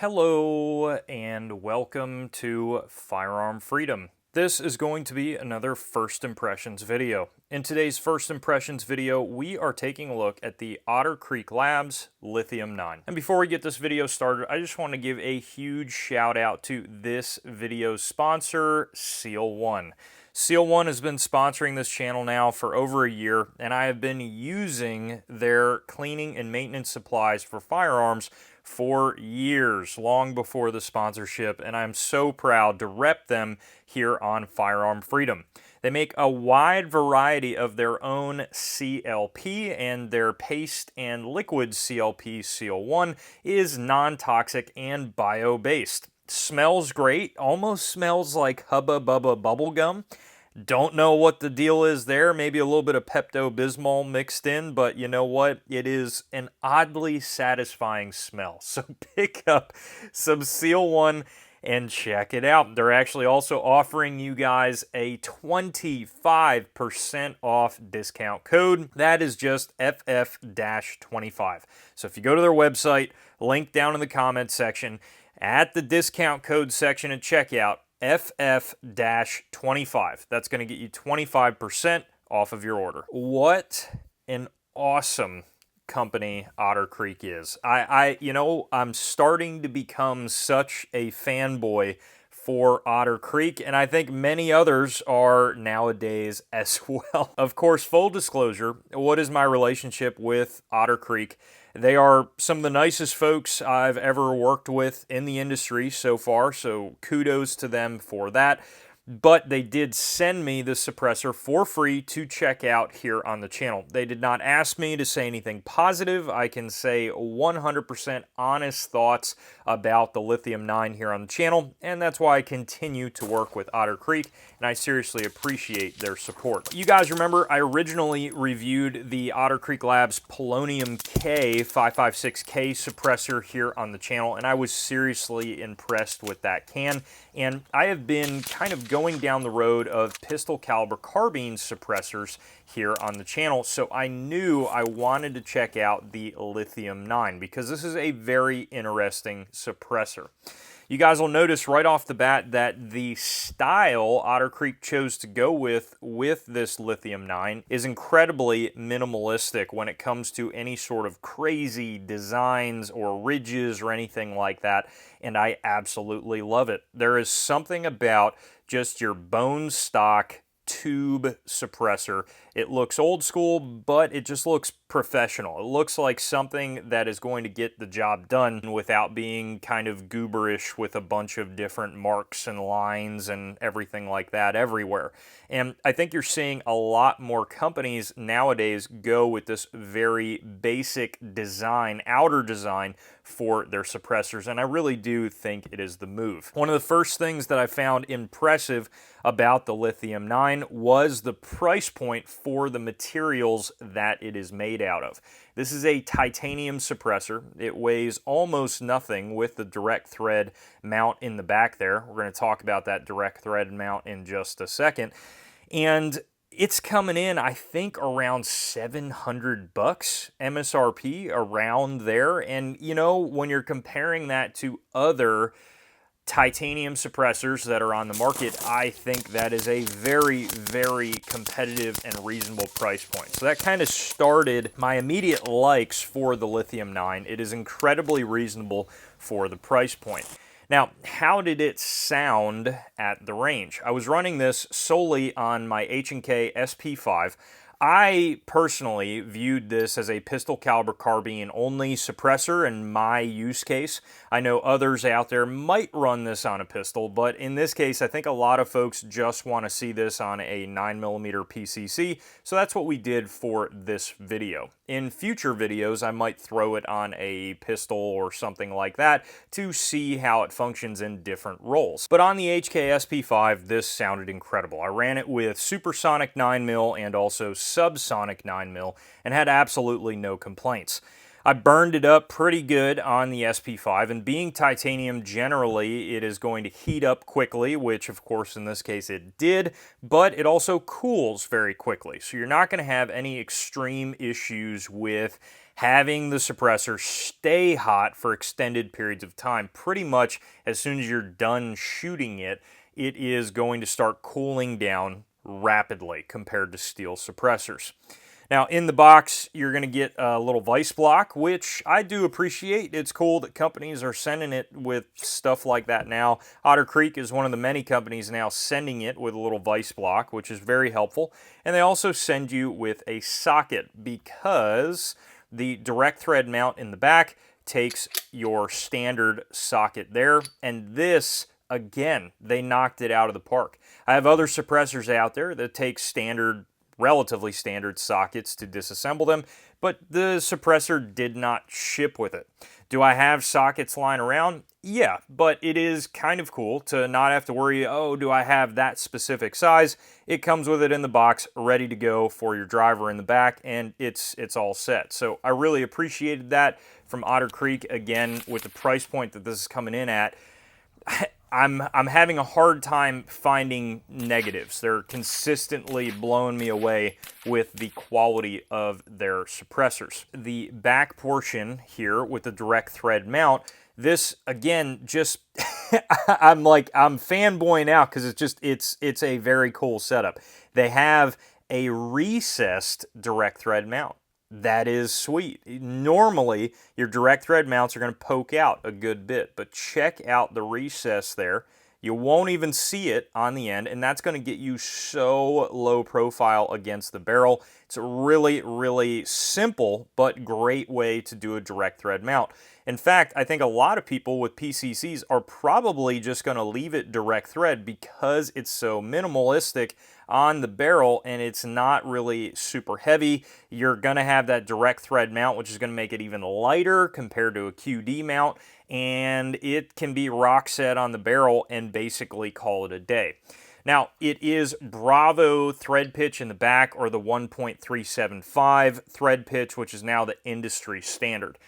Hello and welcome to Firearm Freedom. This is going to be another First Impressions video. In today's First Impressions video, we are taking a look at the Otter Labs Lithium 9. And before we get this video started, I just want to give a huge shout out to this video's sponsor, Seal One. Seal One has been sponsoring this channel now for over a year, and I have been using their cleaning and maintenance supplies for firearms for years, long before the sponsorship, and I'm so proud to rep them here on Firearm Freedom. They make a wide variety of their own CLP, and their paste and liquid CLP Seal One is non-toxic and bio-based. Smells great, almost smells like Hubba Bubba bubblegum. Don't know what the deal is there, maybe a little bit of Pepto-Bismol mixed in, but you know what? It is an oddly satisfying smell. So pick up some Seal One and check it out. They're actually also offering you guys a 25% off discount code. That is just FF-25. So if you go to their website, link down in the comments section, at the discount code section at checkout, FF-25. That's going to get you 25% off of your order. What an awesome company Otter Creek is. I'm starting to become such a fanboy for Otter Creek, and I think many others are nowadays as well. Of course, full disclosure, what is my relationship with Otter Creek? They are some of the nicest folks I've ever worked with in the industry so far, so kudos to them for that. But they did send me the suppressor for free to check out here on the channel. They did not ask me to say anything positive. I can say 100% honest thoughts about the Lithium 9 here on the channel, and that's why I continue to work with Otter Creek, and I seriously appreciate their support. You guys remember I originally reviewed the Otter Creek Labs Polonium K 556K suppressor here on the channel, and I was seriously impressed with that can, and I have been kind of going down the road of pistol caliber carbine suppressors here on the channel, so I knew I wanted to check out the Lithium 9 because this is a very interesting suppressor. You guys will notice right off the bat that the style Otter Creek chose to go with this Lithium 9 is incredibly minimalistic when it comes to any sort of crazy designs or ridges or anything like that, and I absolutely love it. There is something about just your bone stock tube suppressor. It looks old school, but it just looks professional. It looks like something that is going to get the job done without being kind of gooberish with a bunch of different marks and lines and everything like that everywhere. And I think you're seeing a lot more companies nowadays go with this very basic design, outer design for their suppressors, and I really do think it is the move. One of the first things that I found impressive about the Lithium 9 was the price point for the materials that it is made out of. This is a titanium suppressor. It weighs almost nothing with the direct thread mount in the back there. We're going to talk about that direct thread mount in just a second. And it's coming in, I think, around 700 bucks MSRP, around there. And, you know, when you're comparing that to other titanium suppressors that are on the market, I think that is a very, very competitive and reasonable price point. So that kind of started my immediate likes for the Lithium 9. It is incredibly reasonable for the price point. Now, how did it sound at the range? I was running this solely on my H&K SP5. I personally viewed this as a pistol caliber carbine only suppressor in my use case. I know others out there might run this on a pistol, but in this case, I think a lot of folks just want to see this on a 9mm PCC, so that's what we did for this video. In future videos, I might throw it on a pistol or something like that to see how it functions in different roles. But on the HK-SP5, this sounded incredible. I ran it with supersonic 9mm and also subsonic 9mm and had absolutely no complaints. I burned it up pretty good on the SP5, and being titanium, generally it is going to heat up quickly, which of course in this case it did, but it also cools very quickly. So you're not going to have any extreme issues with having the suppressor stay hot for extended periods of time. Pretty much as soon as you're done shooting it, it is going to start cooling down rapidly compared to steel suppressors. Now, in the box, you're going to get a little vice block, which I do appreciate. It's cool that companies are sending it with stuff like that now. Otter Creek is one of the many companies now sending it with a little vice block, which is very helpful. And they also send you with a socket because the direct thread mount in the back takes your standard socket there, and this, again, they knocked it out of the park. I have other suppressors out there that take relatively standard sockets to disassemble them, but the suppressor did not ship with it. Do I have sockets lying around? Yeah, but it is kind of cool to not have to worry, oh, do I have that specific size? It comes with it in the box, ready to go for your driver in the back, and it's all set. So I really appreciated that from Otter Creek. Again, with the price point that this is coming in at, I'm having a hard time finding negatives. They're consistently blowing me away with the quality of their suppressors. The back portion here with the direct thread mount, this again just I'm fanboying out because it's a very cool setup. They have a recessed direct thread mount. That is sweet. Normally, your direct thread mounts are going to poke out a good bit, but check out the recess there. You won't even see it on the end, and that's going to get you so low profile against the barrel. It's a really, really simple but great way to do a direct thread mount. In fact, I think a lot of people with PCCs are probably just going to leave it direct thread because it's so minimalistic on the barrel and it's not really super heavy. You're going to have that direct thread mount, which is going to make it even lighter compared to a QD mount, and it can be rock set on the barrel and basically call it a day. Now, it is Bravo thread pitch in the back, or the 1.375 thread pitch, which is now the industry standard.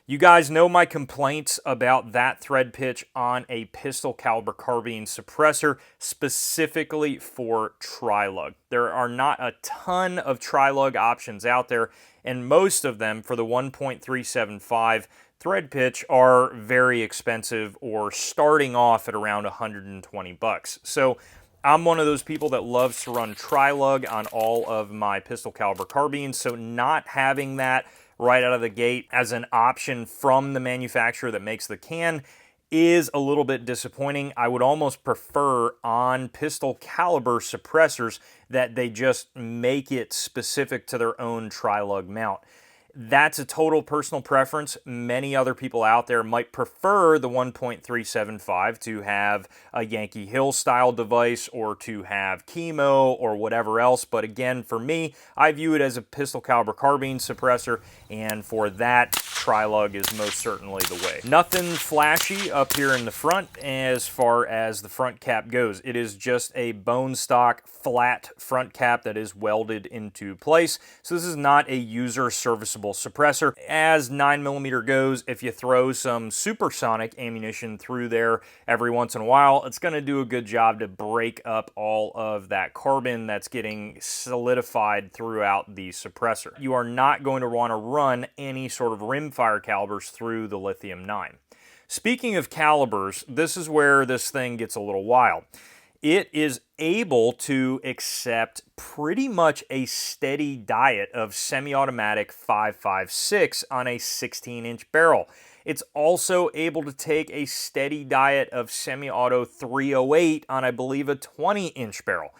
You guys know my complaints about that thread pitch on a pistol caliber carbine suppressor, specifically for tri-lug. There are not a ton of tri-lug options out there, and most of them for the 1.375 thread pitch are very expensive or starting off at around 120 bucks. So I'm one of those people that loves to run tri-lug on all of my pistol caliber carbines, so not having that right out of the gate as an option from the manufacturer that makes the can is a little bit disappointing. I would almost prefer on pistol caliber suppressors that they just make it specific to their own tri-lug mount. That's a total personal preference. Many other people out there might prefer the 1.375 to have a Yankee Hill style device or to have chemo or whatever else. But again, for me, I view it as a pistol caliber carbine suppressor, and for that, tri-lug is most certainly the way. Nothing flashy up here in the front as far as the front cap goes. It is just a bone stock flat front cap that is welded into place. So this is not a user serviceable suppressor. As 9mm goes, if you throw some supersonic ammunition through there every once in a while, it's going to do a good job to break up all of that carbon that's getting solidified throughout the suppressor. You are not going to want to run any sort of rimfire calibers through the Lithium 9. Speaking of calibers, this is where this thing gets a little wild. It is able to accept pretty much a steady diet of semi-automatic 5.56 on a 16-inch barrel. It's also able to take a steady diet of semi-auto 308 on, I believe, a 20-inch barrel.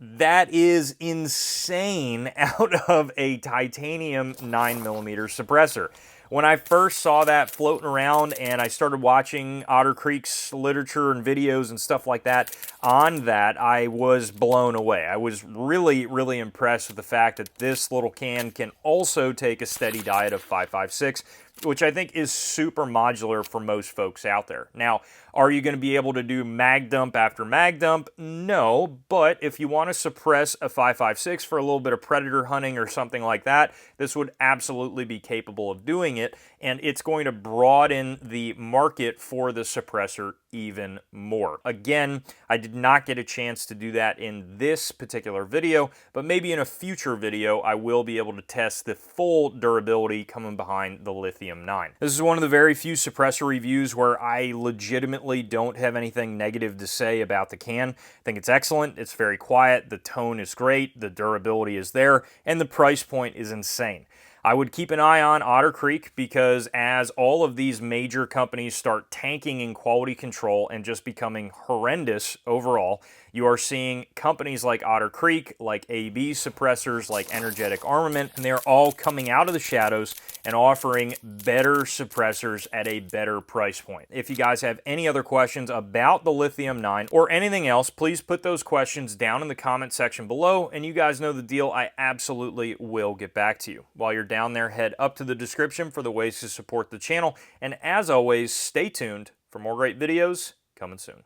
That is insane out of a titanium 9mm suppressor. When I first saw that floating around and I started watching Otter Creek's literature and videos and stuff like that on that, I was blown away. I was really, really impressed with the fact that this little can also take a steady diet of 5.56, which I think is super modular for most folks out there. Now, are you going to be able to do mag dump after mag dump? No, but if you want to suppress a 5.56 for a little bit of predator hunting or something like that, this would absolutely be capable of doing it, and it's going to broaden the market for the suppressor even more. Again, I did did not get a chance to do that in this particular video, but maybe in a future video I will be able to test the full durability coming behind the Lithium 9. This is one of the very few suppressor reviews where I legitimately don't have anything negative to say about the can. I think it's excellent, it's very quiet, the tone is great, the durability is there, and the price point is insane. I would keep an eye on Otter Creek because as all of these major companies start tanking in quality control and just becoming horrendous overall, you are seeing companies like Otter Creek, like AB suppressors, like Energetic Armament, and they're all coming out of the shadows and offering better suppressors at a better price point. If you guys have any other questions about the Lithium 9 or anything else, please put those questions down in the comment section below, and you guys know the deal, I absolutely will get back to you. While you're down there, head up to the description for the ways to support the channel, and as always, stay tuned for more great videos coming soon.